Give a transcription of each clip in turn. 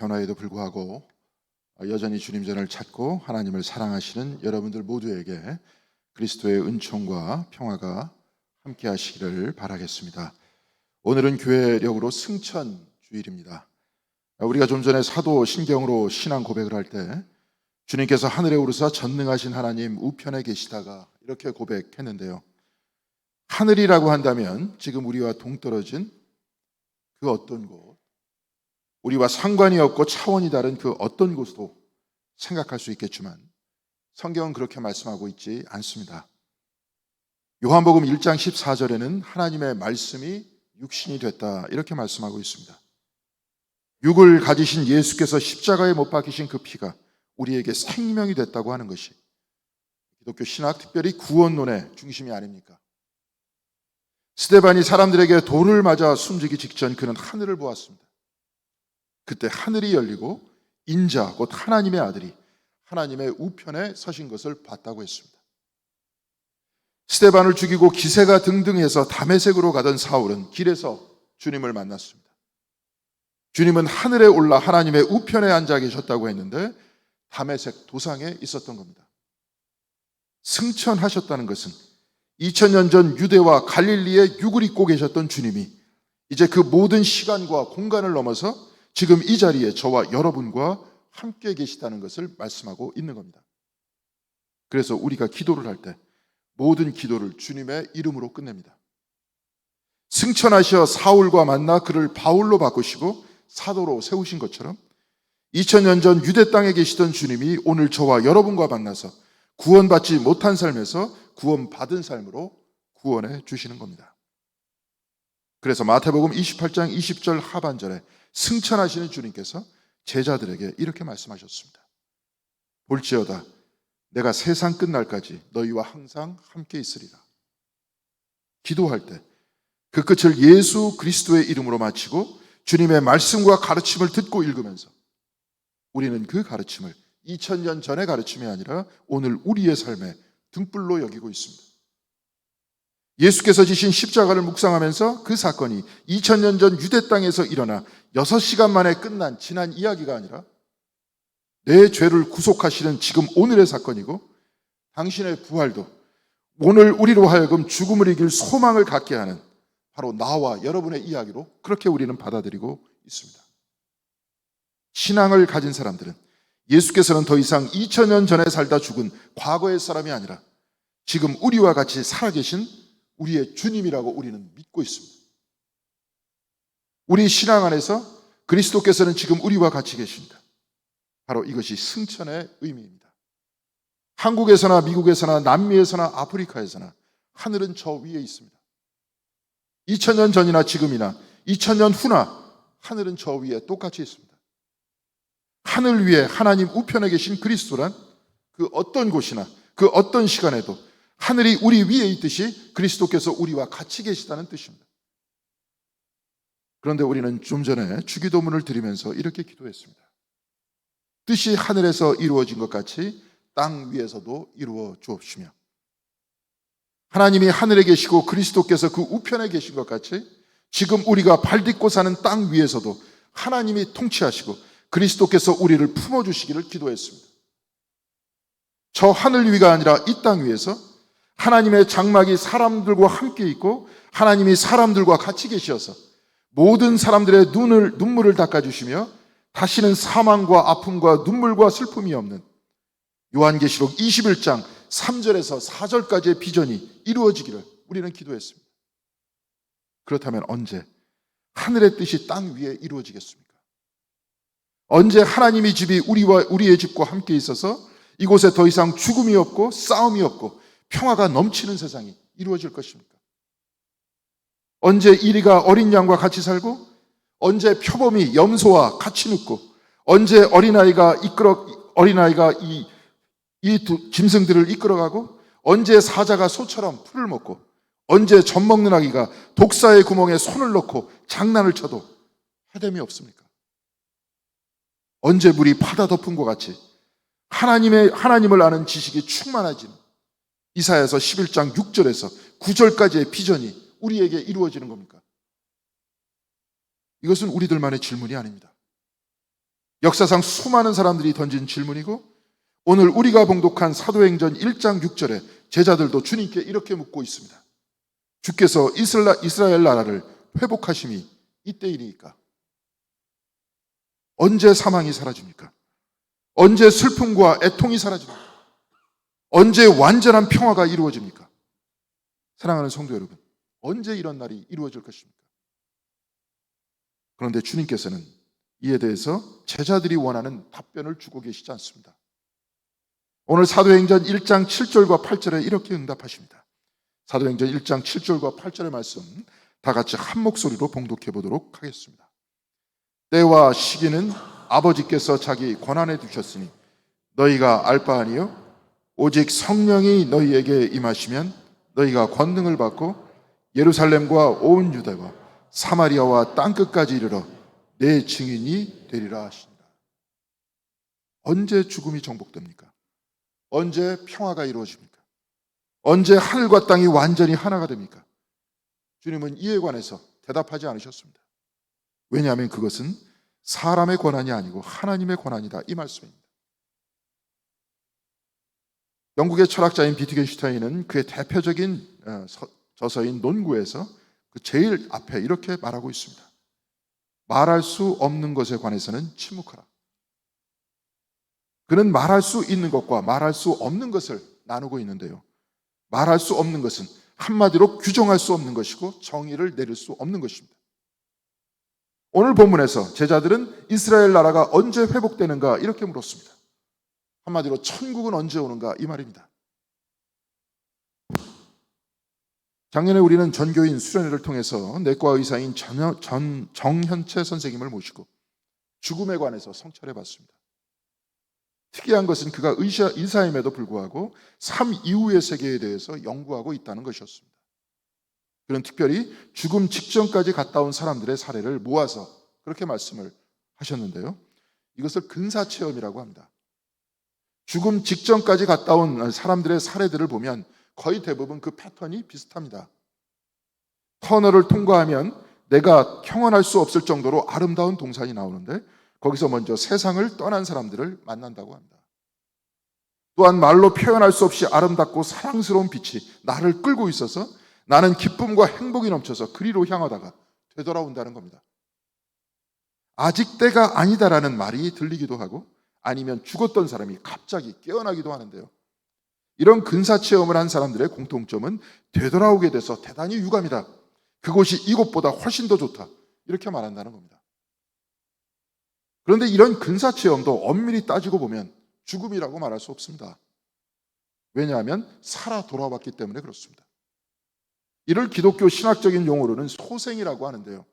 변화에도 불구하고 여전히 주님 전을 찾고 하나님을 사랑하시는 여러분들 모두에게 그리스도의 은총과 평화가 함께 하시기를 바라겠습니다. 오늘은 교회력으로 승천 주일입니다. 우리가 좀 전에 사도 신경으로 신앙 고백을 할 때 주님께서 하늘에 오르사 전능하신 하나님 우편에 계시다가 이렇게 고백했는데요. 하늘이라고 한다면 지금 우리와 동떨어진 그 어떤 곳, 우리와 상관이 없고 차원이 다른 그 어떤 곳도 생각할 수 있겠지만 성경은 그렇게 말씀하고 있지 않습니다. 요한복음 1장 14절에는 하나님의 말씀이 육신이 됐다 이렇게 말씀하고 있습니다. 육을 가지신 예수께서 십자가에 못 박히신 그 피가 우리에게 생명이 됐다고 하는 것이 기독교 신학, 특별히 구원론의 중심이 아닙니까? 스데반이 사람들에게 돌을 맞아 숨지기 직전 그는 하늘을 보았습니다. 그때 하늘이 열리고 인자 곧 하나님의 아들이 하나님의 우편에 서신 것을 봤다고 했습니다. 스데반을 죽이고 기세가 등등해서 다메섹으로 가던 사울은 길에서 주님을 만났습니다. 주님은 하늘에 올라 하나님의 우편에 앉아 계셨다고 했는데 다메섹 도상에 있었던 겁니다. 승천하셨다는 것은 2000년 전 유대와 갈릴리에 육을 입고 계셨던 주님이 이제 그 모든 시간과 공간을 넘어서 지금 이 자리에 저와 여러분과 함께 계시다는 것을 말씀하고 있는 겁니다. 그래서 우리가 기도를 할 때 모든 기도를 주님의 이름으로 끝냅니다. 승천하셔 사울과 만나 그를 바울로 바꾸시고 사도로 세우신 것처럼 2000년 전 유대 땅에 계시던 주님이 오늘 저와 여러분과 만나서 구원받지 못한 삶에서 구원받은 삶으로 구원해 주시는 겁니다. 그래서 마태복음 28장 20절 하반절에 승천하시는 주님께서 제자들에게 이렇게 말씀하셨습니다. 볼지어다 내가 세상 끝날까지 너희와 항상 함께 있으리라. 기도할 때 그 끝을 예수 그리스도의 이름으로 마치고 주님의 말씀과 가르침을 듣고 읽으면서 우리는 그 가르침을 2000년 전의 가르침이 아니라 오늘 우리의 삶의 등불로 여기고 있습니다. 예수께서 지신 십자가를 묵상하면서 그 사건이 2000년 전 유대 땅에서 일어나 6시간 만에 끝난 지난 이야기가 아니라 내 죄를 구속하시는 지금 오늘의 사건이고 당신의 부활도 오늘 우리로 하여금 죽음을 이길 소망을 갖게 하는 바로 나와 여러분의 이야기로 그렇게 우리는 받아들이고 있습니다. 신앙을 가진 사람들은 예수께서는 더 이상 2000년 전에 살다 죽은 과거의 사람이 아니라 지금 우리와 같이 살아계신 우리의 주님이라고 우리는 믿고 있습니다. 우리 신앙 안에서 그리스도께서는 지금 우리와 같이 계십니다. 바로 이것이 승천의 의미입니다. 한국에서나 미국에서나 남미에서나 아프리카에서나 하늘은 저 위에 있습니다. 2000년 전이나 지금이나 2000년 후나 하늘은 저 위에 똑같이 있습니다. 하늘 위에 하나님 우편에 계신 그리스도란 그 어떤 곳이나 그 어떤 시간에도 하늘이 우리 위에 있듯이 그리스도께서 우리와 같이 계시다는 뜻입니다. 그런데 우리는 좀 전에 주기도문을 드리면서 이렇게 기도했습니다. 뜻이 하늘에서 이루어진 것 같이 땅 위에서도 이루어 주옵시며 하나님이 하늘에 계시고 그리스도께서 그 우편에 계신 것 같이 지금 우리가 발딛고 사는 땅 위에서도 하나님이 통치하시고 그리스도께서 우리를 품어주시기를 기도했습니다. 저 하늘 위가 아니라 이 땅 위에서 하나님의 장막이 사람들과 함께 있고 하나님이 사람들과 같이 계셔서 모든 사람들의 눈물을 닦아주시며 다시는 사망과 아픔과 눈물과 슬픔이 없는 요한계시록 21장 3절에서 4절까지의 비전이 이루어지기를 우리는 기도했습니다. 그렇다면 언제 하늘의 뜻이 땅 위에 이루어지겠습니까? 언제 하나님의 집이 우리의 집과 함께 있어서 이곳에 더 이상 죽음이 없고 싸움이 없고 평화가 넘치는 세상이 이루어질 것입니까? 언제 이리가 어린 양과 같이 살고 언제 표범이 염소와 같이 눕고 언제 어린아이가 이 짐승들을 이끌어가고 언제 사자가 소처럼 풀을 먹고 언제 젖 먹는 아기가 독사의 구멍에 손을 넣고 장난을 쳐도 해됨이 없습니까? 언제 물이 파다 덮은 것 같이 하나님을 아는 지식이 충만해지는 이사야서 11장 6절에서 9절까지의 비전이 우리에게 이루어지는 겁니까? 이것은 우리들만의 질문이 아닙니다. 역사상 수많은 사람들이 던진 질문이고 오늘 우리가 봉독한 사도행전 1장 6절에 제자들도 주님께 이렇게 묻고 있습니다. 주께서 이스라엘 나라를 회복하심이 이때이니까 언제 사망이 사라집니까? 언제 슬픔과 애통이 사라집니까? 언제 완전한 평화가 이루어집니까? 사랑하는 성도 여러분, 언제 이런 날이 이루어질 것입니까? 그런데 주님께서는 이에 대해서 제자들이 원하는 답변을 주고 계시지 않습니다. 오늘 사도행전 1장 7절과 8절에 이렇게 응답하십니다. 사도행전 1장 7절과 8절의 말씀 다 같이 한 목소리로 봉독해 보도록 하겠습니다. 때와 시기는 아버지께서 자기 권한에 두셨으니 너희가 알 바 아니요 오직 성령이 너희에게 임하시면 너희가 권능을 받고 예루살렘과 온 유다와 사마리아와 땅끝까지 이르러 내 증인이 되리라 하시니라. 언제 죽음이 정복됩니까? 언제 평화가 이루어집니까? 언제 하늘과 땅이 완전히 하나가 됩니까? 주님은 이에 관해서 대답하지 않으셨습니다. 왜냐하면 그것은 사람의 권한이 아니고 하나님의 권한이다, 이 말씀입니다. 영국의 철학자인 비트겐슈타인은 그의 대표적인 저서인 논구에서 그 제일 앞에 이렇게 말하고 있습니다. 말할 수 없는 것에 관해서는 침묵하라. 그는 말할 수 있는 것과 말할 수 없는 것을 나누고 있는데요, 말할 수 없는 것은 한마디로 규정할 수 없는 것이고 정의를 내릴 수 없는 것입니다. 오늘 본문에서 제자들은 이스라엘 나라가 언제 회복되는가 이렇게 물었습니다. 한마디로 천국은 언제 오는가 이 말입니다. 작년에 우리는 전교인 수련회를 통해서 내과 의사인 정현채 선생님을 모시고 죽음에 관해서 성찰해 봤습니다. 특이한 것은 그가 의사임에도 불구하고 삶 이후의 세계에 대해서 연구하고 있다는 것이었습니다. 그는 특별히 죽음 직전까지 갔다 온 사람들의 사례를 모아서 그렇게 말씀을 하셨는데요, 이것을 근사체험이라고 합니다. 죽음 직전까지 갔다 온 사람들의 사례들을 보면 거의 대부분 그 패턴이 비슷합니다. 터널을 통과하면 내가 형언할 수 없을 정도로 아름다운 동산이 나오는데 거기서 먼저 세상을 떠난 사람들을 만난다고 합니다. 또한 말로 표현할 수 없이 아름답고 사랑스러운 빛이 나를 끌고 있어서 나는 기쁨과 행복이 넘쳐서 그리로 향하다가 되돌아온다는 겁니다. 아직 때가 아니다라는 말이 들리기도 하고 아니면 죽었던 사람이 갑자기 깨어나기도 하는데요, 이런 근사체험을 한 사람들의 공통점은 되돌아오게 돼서 대단히 유감이다, 그곳이 이곳보다 훨씬 더 좋다, 이렇게 말한다는 겁니다. 그런데 이런 근사체험도 엄밀히 따지고 보면 죽음이라고 말할 수 없습니다. 왜냐하면 살아 돌아왔기 때문에 그렇습니다. 이를 기독교 신학적인 용어로는 소생이라고 하는데요,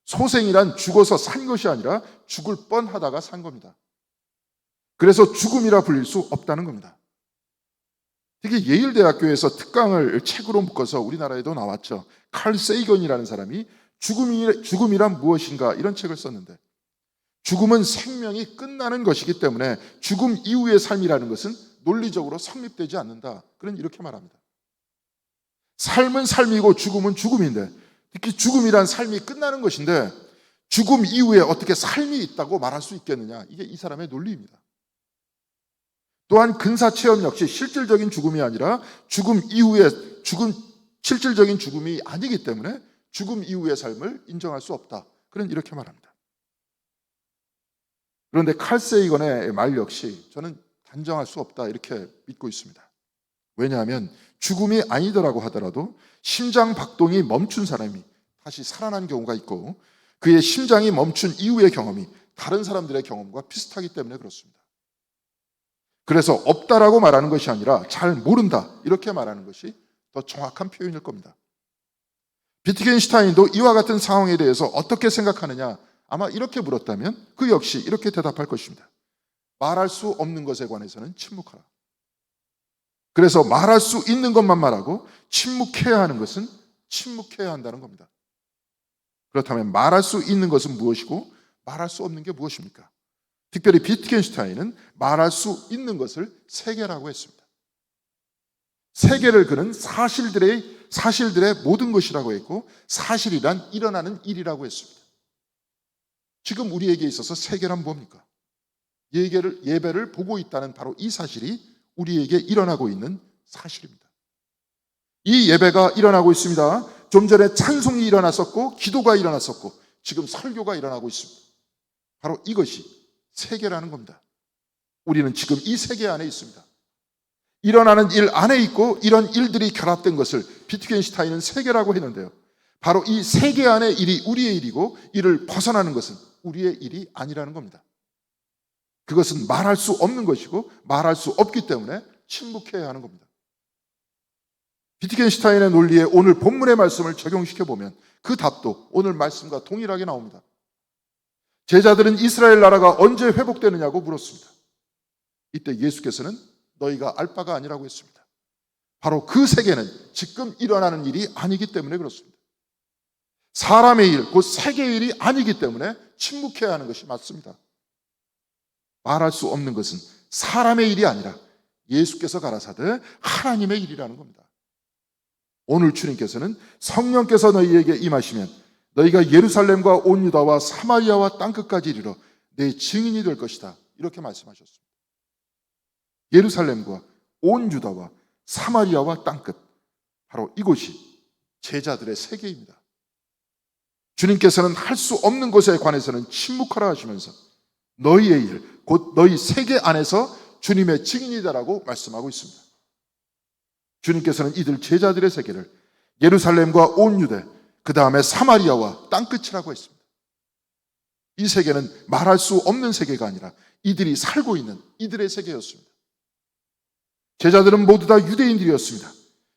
소생이란 죽어서 산 것이 아니라 죽을 뻔하다가 산 겁니다. 그래서 죽음이라 불릴 수 없다는 겁니다. 특히 예일대학교에서 특강을 책으로 묶어서 우리나라에도 나왔죠. 칼 세이건이라는 사람이 죽음이란 무엇인가 이런 책을 썼는데, 죽음은 생명이 끝나는 것이기 때문에 죽음 이후의 삶이라는 것은 논리적으로 성립되지 않는다, 그런 이렇게 말합니다. 삶은 삶이고 죽음은 죽음인데, 특히 죽음이란 삶이 끝나는 것인데 죽음 이후에 어떻게 삶이 있다고 말할 수 있겠느냐, 이게 이 사람의 논리입니다. 또한 근사체험 역시 실질적인 죽음이 아니라 죽음 이후에 실질적인 죽음이 아니기 때문에 죽음 이후의 삶을 인정할 수 없다, 그런 이렇게 말합니다. 그런데 칼 세이건의 말 역시 저는 단정할 수 없다, 이렇게 믿고 있습니다. 왜냐하면 죽음이 아니더라고 하더라도 심장 박동이 멈춘 사람이 다시 살아난 경우가 있고 그의 심장이 멈춘 이후의 경험이 다른 사람들의 경험과 비슷하기 때문에 그렇습니다. 그래서 없다라고 말하는 것이 아니라 잘 모른다, 이렇게 말하는 것이 더 정확한 표현일 겁니다. 비트겐슈타인도 이와 같은 상황에 대해서 어떻게 생각하느냐, 아마 이렇게 물었다면 그 역시 이렇게 대답할 것입니다. 말할 수 없는 것에 관해서는 침묵하라. 그래서 말할 수 있는 것만 말하고 침묵해야 하는 것은 침묵해야 한다는 겁니다. 그렇다면 말할 수 있는 것은 무엇이고 말할 수 없는 게 무엇입니까? 특별히 비트겐슈타인은 말할 수 있는 것을 세계라고 했습니다. 세계를 그는 사실들의 모든 것이라고 했고 사실이란 일어나는 일이라고 했습니다. 지금 우리에게 있어서 세계란 뭡니까? 예배를 보고 있다는 바로 이 사실이 우리에게 일어나고 있는 사실입니다. 이 예배가 일어나고 있습니다. 좀 전에 찬송이 일어났었고 기도가 일어났었고 지금 설교가 일어나고 있습니다. 바로 이것이 세계라는 겁니다. 우리는 지금 이 세계 안에 있습니다. 일어나는 일 안에 있고 이런 일들이 결합된 것을 비트겐슈타인은 세계라고 했는데요. 바로 이 세계 안의 일이 우리의 일이고 이를 벗어나는 것은 우리의 일이 아니라는 겁니다. 그것은 말할 수 없는 것이고 말할 수 없기 때문에 침묵해야 하는 겁니다. 비트겐슈타인의 논리에 오늘 본문의 말씀을 적용시켜보면 그 답도 오늘 말씀과 동일하게 나옵니다. 제자들은 이스라엘 나라가 언제 회복되느냐고 물었습니다. 이때 예수께서는 너희가 알 바가 아니라고 했습니다. 바로 그 세계는 지금 일어나는 일이 아니기 때문에 그렇습니다. 사람의 일, 곧 세계의 일이 아니기 때문에 침묵해야 하는 것이 맞습니다. 말할 수 없는 것은 사람의 일이 아니라 예수께서 가라사대 하나님의 일이라는 겁니다. 오늘 주님께서는 성령께서 너희에게 임하시면 너희가 예루살렘과 온 유다와 사마리아와 땅끝까지 이르러 내 증인이 될 것이다. 이렇게 말씀하셨습니다. 예루살렘과 온 유다와 사마리아와 땅끝, 바로 이곳이 제자들의 세계입니다. 주님께서는 할 수 없는 것에 관해서는 침묵하라 하시면서 너희의 일, 곧 너희 세계 안에서 주님의 증인이다라고 말씀하고 있습니다. 주님께서는 이들 제자들의 세계를 예루살렘과 온 유대, 그 다음에 사마리아와 땅끝이라고 했습니다. 이 세계는 말할 수 없는 세계가 아니라 이들이 살고 있는 이들의 세계였습니다. 제자들은 모두 다 유대인들이었습니다.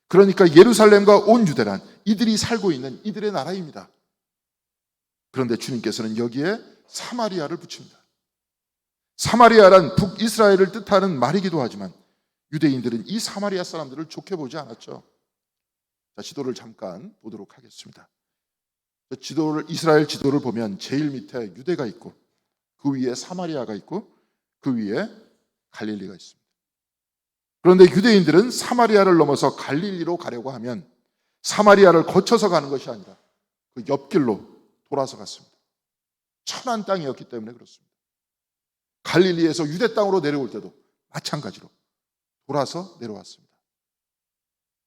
그러니까 예루살렘과 온 유대란 이들이 살고 있는 이들의 나라입니다. 그런데 주님께서는 여기에 사마리아를 붙입니다. 사마리아란 북이스라엘을 뜻하는 말이기도 하지만 유대인들은 이 사마리아 사람들을 좋게 보지 않았죠. 자, 지도를 잠깐 보도록 하겠습니다. 이스라엘 지도를 보면 제일 밑에 유대가 있고 그 위에 사마리아가 있고 그 위에 갈릴리가 있습니다. 그런데 유대인들은 사마리아를 넘어서 갈릴리로 가려고 하면 사마리아를 거쳐서 가는 것이 아니라 그 옆길로 돌아서 갔습니다. 천한 땅이었기 때문에 그렇습니다. 갈릴리에서 유대 땅으로 내려올 때도 마찬가지로 돌아서 내려왔습니다.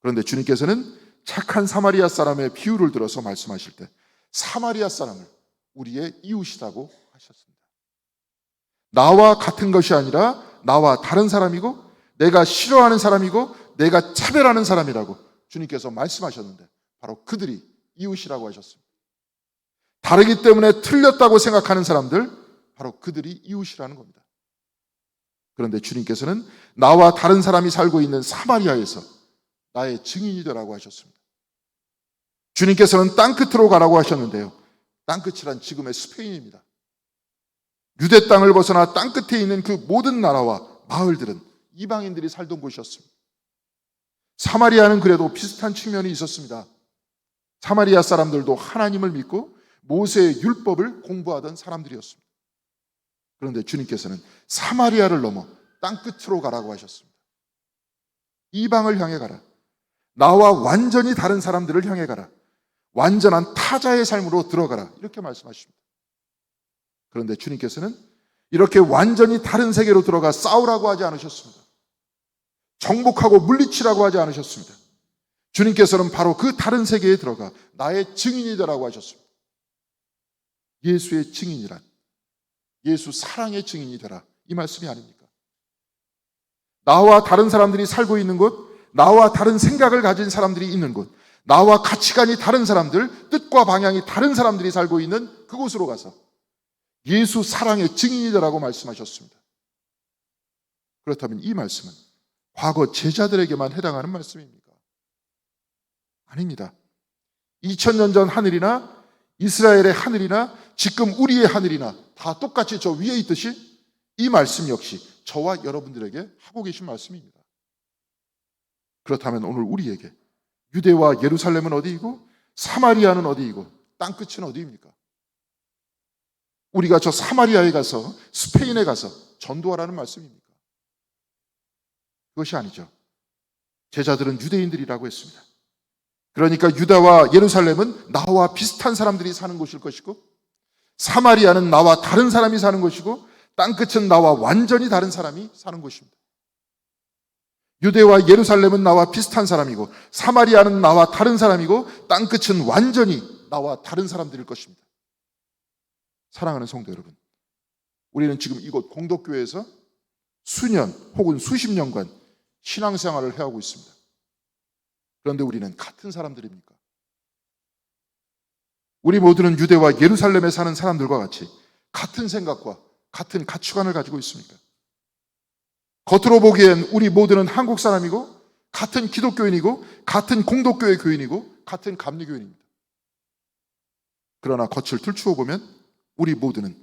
그런데 주님께서는 착한 사마리아 사람의 비유를 들어서 말씀하실 때 사마리아 사람을 우리의 이웃이라고 하셨습니다. 나와 같은 것이 아니라 나와 다른 사람이고 내가 싫어하는 사람이고 내가 차별하는 사람이라고 주님께서 말씀하셨는데 바로 그들이 이웃이라고 하셨습니다. 다르기 때문에 틀렸다고 생각하는 사람들, 바로 그들이 이웃이라는 겁니다. 그런데 주님께서는 나와 다른 사람이 살고 있는 사마리아에서 나의 증인이 되라고 하셨습니다. 주님께서는 땅끝으로 가라고 하셨는데요. 땅끝이란 지금의 스페인입니다. 유대 땅을 벗어나 땅끝에 있는 그 모든 나라와 마을들은 이방인들이 살던 곳이었습니다. 사마리아는 그래도 비슷한 측면이 있었습니다. 사마리아 사람들도 하나님을 믿고 모세의 율법을 공부하던 사람들이었습니다. 그런데 주님께서는 사마리아를 넘어 땅끝으로 가라고 하셨습니다. 이방을 향해 가라. 나와 완전히 다른 사람들을 향해 가라. 완전한 타자의 삶으로 들어가라. 이렇게 말씀하십니다. 그런데 주님께서는 이렇게 완전히 다른 세계로 들어가 싸우라고 하지 않으셨습니다. 정복하고 물리치라고 하지 않으셨습니다. 주님께서는 바로 그 다른 세계에 들어가 나의 증인이 되라고 하셨습니다. 예수의 증인이란 예수 사랑의 증인이 되라, 이 말씀이 아닙니까? 나와 다른 사람들이 살고 있는 곳, 나와 다른 생각을 가진 사람들이 있는 곳, 나와 가치관이 다른 사람들, 뜻과 방향이 다른 사람들이 살고 있는 그곳으로 가서 예수 사랑의 증인이 되라고 말씀하셨습니다. 그렇다면 이 말씀은 과거 제자들에게만 해당하는 말씀입니까? 아닙니다. 2000년 전 하늘이나 이스라엘의 하늘이나 지금 우리의 하늘이나 다 똑같이 저 위에 있듯이 이 말씀 역시 저와 여러분들에게 하고 계신 말씀입니다. 그렇다면 오늘 우리에게 유대와 예루살렘은 어디이고 사마리아는 어디이고 땅끝은 어디입니까? 우리가 저 사마리아에 가서 스페인에 가서 전도하라는 말씀입니까? 그것이 아니죠. 제자들은 유대인들이라고 했습니다. 그러니까 유다와 예루살렘은 나와 비슷한 사람들이 사는 곳일 것이고 사마리아는 나와 다른 사람이 사는 곳이고 땅끝은 나와 완전히 다른 사람이 사는 곳입니다. 유대와 예루살렘은 나와 비슷한 사람이고 사마리아는 나와 다른 사람이고 땅끝은 완전히 나와 다른 사람들일 것입니다. 사랑하는 성도 여러분, 우리는 지금 이곳 공덕교회에서 수년 혹은 수십 년간 신앙생활을 해오고 있습니다. 그런데 우리는 같은 사람들입니까? 우리 모두는 유대와 예루살렘에 사는 사람들과 같이 같은 생각과 같은 가치관을 가지고 있습니까? 겉으로 보기엔 우리 모두는 한국 사람이고 같은 기독교인이고 같은 공덕교회 교인이고 같은 감리교인입니다. 그러나 겉을 들추어 보면 우리 모두는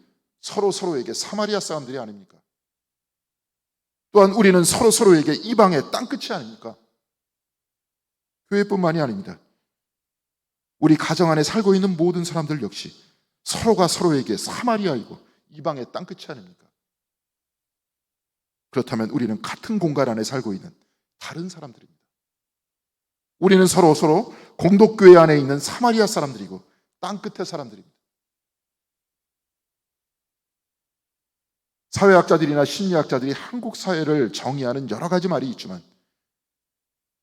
서로에게 사마리아 사람들이 아닙니까? 또한 우리는 서로에게 이방의 땅끝이 아닙니까? 교회뿐만이 아닙니다. 우리 가정 안에 살고 있는 모든 사람들 역시 서로가 서로에게 사마리아이고 이방의 땅끝이 아닙니까? 그렇다면 우리는 같은 공간 안에 살고 있는 다른 사람들입니다. 우리는 서로 공덕교회 안에 있는 사마리아 사람들이고 땅끝의 사람들입니다. 사회학자들이나 심리학자들이 한국 사회를 정의하는 여러 가지 말이 있지만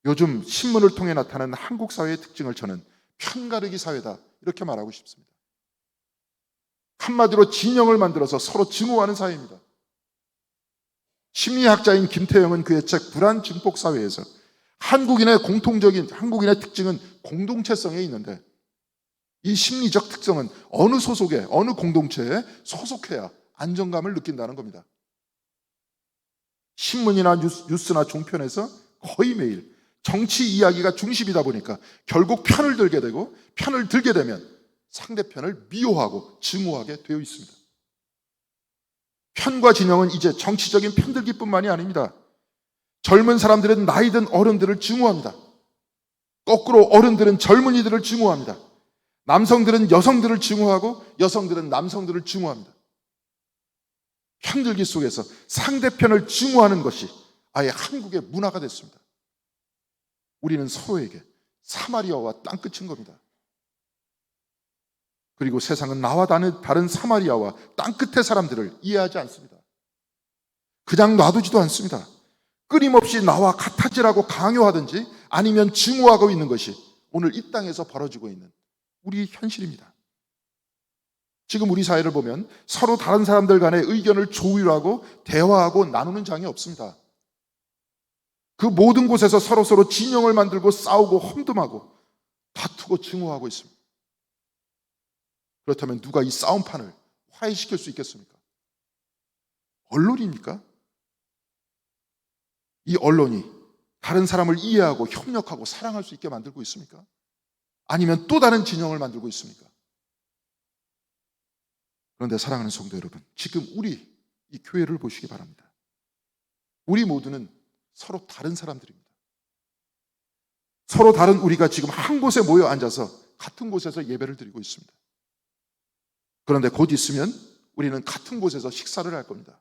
요즘 신문을 통해 나타나는 한국 사회의 특징을 저는 편가르기 사회다 이렇게 말하고 싶습니다. 한마디로 진영을 만들어서 서로 증오하는 사회입니다. 심리학자인 김태영은 그의 책 불안 증폭 사회에서 한국인의 특징은 공동체성에 있는데 이 심리적 특성은 어느 소속에 어느 공동체에 소속해야 안정감을 느낀다는 겁니다. 신문이나 뉴스나 종편에서 거의 매일 정치 이야기가 중심이다 보니까 결국 편을 들게 되고 편을 들게 되면 상대편을 미워하고 증오하게 되어 있습니다. 편과 진영은 이제 정치적인 편들기뿐만이 아닙니다. 젊은 사람들은 나이든 어른들을 증오합니다. 거꾸로 어른들은 젊은이들을 증오합니다. 남성들은 여성들을 증오하고 여성들은 남성들을 증오합니다. 편들기 속에서 상대편을 증오하는 것이 아예 한국의 문화가 됐습니다. 우리는 서로에게 사마리아와 땅끝인 겁니다. 그리고 세상은 나와 다른 사마리아와 땅끝의 사람들을 이해하지 않습니다. 그냥 놔두지도 않습니다. 끊임없이 나와 같아지라고 강요하든지 아니면 증오하고 있는 것이 오늘 이 땅에서 벌어지고 있는 우리 현실입니다. 지금 우리 사회를 보면 서로 다른 사람들 간의 의견을 조율하고 대화하고 나누는 장이 없습니다. 그 모든 곳에서 서로 진영을 만들고 싸우고 험dum하고 다투고 증오하고 있습니다. 그렇다면 누가 이 싸움판을 화해시킬 수 있겠습니까? 언론입니까? 이 언론이 다른 사람을 이해하고 협력하고 사랑할 수 있게 만들고 있습니까? 아니면 또 다른 진영을 만들고 있습니까? 그런데 사랑하는 성도 여러분, 지금 우리 이 교회를 보시기 바랍니다. 우리 모두는 서로 다른 사람들입니다. 서로 다른 우리가 지금 한 곳에 모여 앉아서 같은 곳에서 예배를 드리고 있습니다. 그런데 곧 있으면 우리는 같은 곳에서 식사를 할 겁니다.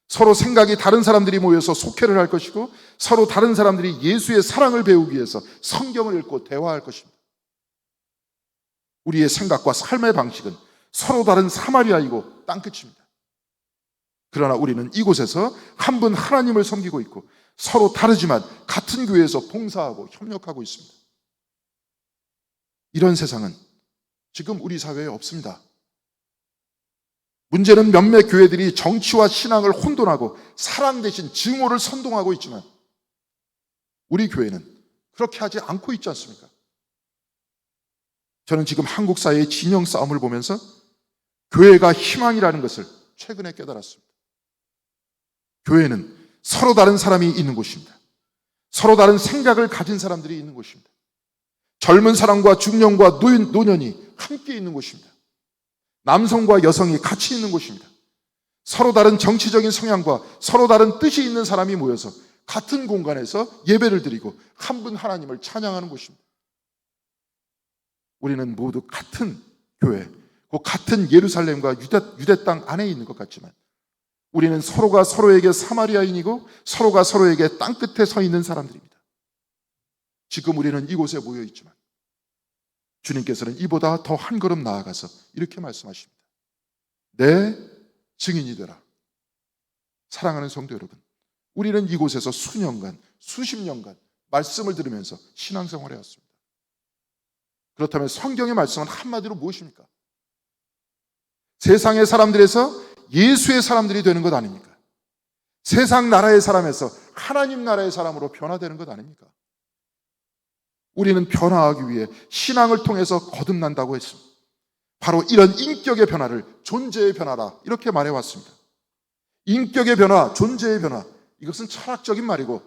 서로 생각이 다른 사람들이 모여서 속회를 할 것이고 서로 다른 사람들이 예수의 사랑을 배우기 위해서 성경을 읽고 대화할 것입니다. 우리의 생각과 삶의 방식은 서로 다른 사마리아이고 땅끝입니다. 그러나 우리는 이곳에서 한 분 하나님을 섬기고 있고 서로 다르지만 같은 교회에서 봉사하고 협력하고 있습니다. 이런 세상은 지금 우리 사회에 없습니다. 문제는 몇몇 교회들이 정치와 신앙을 혼돈하고 사랑 대신 증오를 선동하고 있지만 우리 교회는 그렇게 하지 않고 있지 않습니까? 저는 지금 한국 사회의 진영 싸움을 보면서 교회가 희망이라는 것을 최근에 깨달았습니다. 교회는 서로 다른 사람이 있는 곳입니다. 서로 다른 생각을 가진 사람들이 있는 곳입니다. 젊은 사람과 중년과 노년이 함께 있는 곳입니다. 남성과 여성이 같이 있는 곳입니다. 서로 다른 정치적인 성향과 서로 다른 뜻이 있는 사람이 모여서 같은 공간에서 예배를 드리고 한 분 하나님을 찬양하는 곳입니다. 우리는 모두 같은 교회, 그 같은 예루살렘과 유대 땅 안에 있는 것 같지만 우리는 서로가 서로에게 사마리아인이고 서로가 서로에게 땅끝에 서 있는 사람들입니다. 지금 우리는 이곳에 모여 있지만 주님께서는 이보다 더 한 걸음 나아가서 이렇게 말씀하십니다. 내 증인이 되라. 사랑하는 성도 여러분, 우리는 이곳에서 수년간, 수십 년간 말씀을 들으면서 신앙생활을 해왔습니다. 그렇다면 성경의 말씀은 한마디로 무엇입니까? 세상의 사람들에서 예수의 사람들이 되는 것 아닙니까? 세상 나라의 사람에서 하나님 나라의 사람으로 변화되는 것 아닙니까? 우리는 변화하기 위해 신앙을 통해서 거듭난다고 했습니다. 바로 이런 인격의 변화를 존재의 변화라 이렇게 말해왔습니다. 인격의 변화, 존재의 변화, 이것은 철학적인 말이고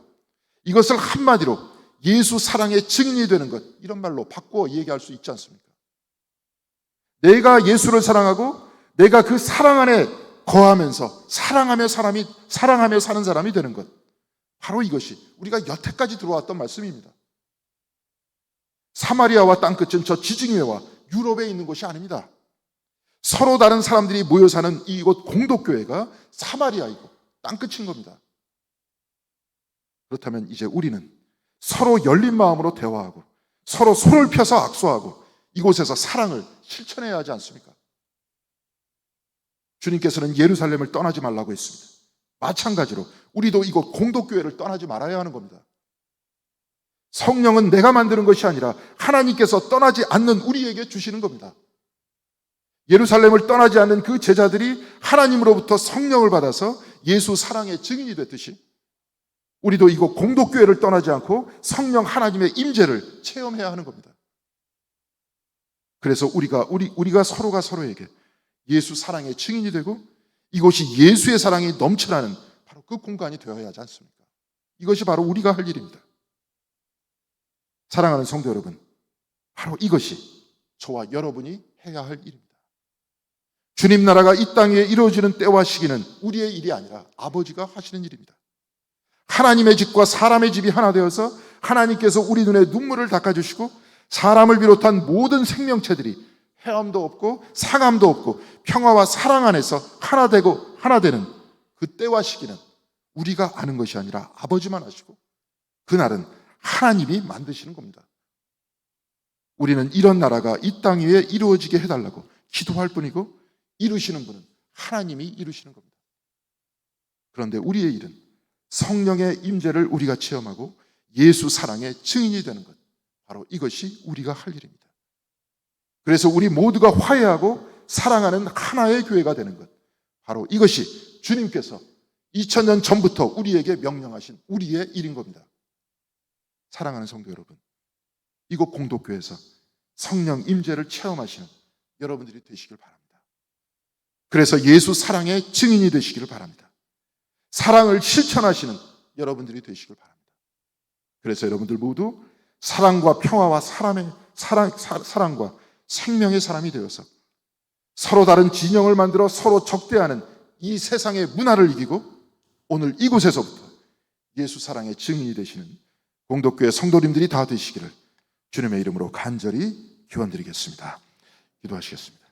이것을 한마디로 예수 사랑의 증인이 되는 것, 이런 말로 바꾸어 얘기할 수 있지 않습니까? 내가 예수를 사랑하고 내가 그 사랑 안에 거하면서 사랑하며 사는 사람이 되는 것, 바로 이것이 우리가 여태까지 들어왔던 말씀입니다. 사마리아와 땅끝은 저 지중해와 유럽에 있는 곳이 아닙니다. 서로 다른 사람들이 모여 사는 이곳 공동교회가 사마리아이고 땅끝인 겁니다. 그렇다면 이제 우리는 서로 열린 마음으로 대화하고 서로 손을 펴서 악수하고 이곳에서 사랑을 실천해야 하지 않습니까? 주님께서는 예루살렘을 떠나지 말라고 했습니다. 마찬가지로 우리도 이곳 공동교회를 떠나지 말아야 하는 겁니다. 성령은 내가 만드는 것이 아니라 하나님께서 떠나지 않는 우리에게 주시는 겁니다. 예루살렘을 떠나지 않는 그 제자들이 하나님으로부터 성령을 받아서 예수 사랑의 증인이 됐듯이 우리도 이곳 공동교회를 떠나지 않고 성령 하나님의 임재를 체험해야 하는 겁니다. 그래서 우리가 서로가 서로에게 예수 사랑의 증인이 되고 이곳이 예수의 사랑이 넘쳐나는 바로 그 공간이 되어야 하지 않습니까? 이것이 바로 우리가 할 일입니다. 사랑하는 성도 여러분, 바로 이것이 저와 여러분이 해야 할 일입니다. 주님 나라가 이 땅 위에 이루어지는 때와 시기는 우리의 일이 아니라 아버지가 하시는 일입니다. 하나님의 집과 사람의 집이 하나 되어서 하나님께서 우리 눈에 눈물을 닦아주시고 사람을 비롯한 모든 생명체들이 헤엄도 없고 상함도 없고 평화와 사랑 안에서 하나 되고 하나 되는 그 때와 시기는 우리가 아는 것이 아니라 아버지만 아시고 그날은 하나님이 만드시는 겁니다. 우리는 이런 나라가 이 땅 위에 이루어지게 해달라고 기도할 뿐이고 이루시는 분은 하나님이 이루시는 겁니다. 그런데 우리의 일은 성령의 임재를 우리가 체험하고 예수 사랑의 증인이 되는 것, 바로 이것이 우리가 할 일입니다. 그래서 우리 모두가 화해하고 사랑하는 하나의 교회가 되는 것, 바로 이것이 주님께서 2000년 전부터 우리에게 명령하신 우리의 일인 겁니다. 사랑하는 성도 여러분, 이곳 공동교회에서 성령 임재를 체험하시는 여러분들이 되시길 바랍니다. 그래서 예수 사랑의 증인이 되시기를 바랍니다. 사랑을 실천하시는 여러분들이 되시길 바랍니다. 그래서 여러분들 모두 사랑과 평화와 사랑과 생명의 사람이 되어서 서로 다른 진영을 만들어 서로 적대하는 이 세상의 문화를 이기고 오늘 이곳에서부터 예수 사랑의 증인이 되시는 공동교회 성도님들이 다 되시기를 주님의 이름으로 간절히 기원드리겠습니다. 기도하시겠습니다.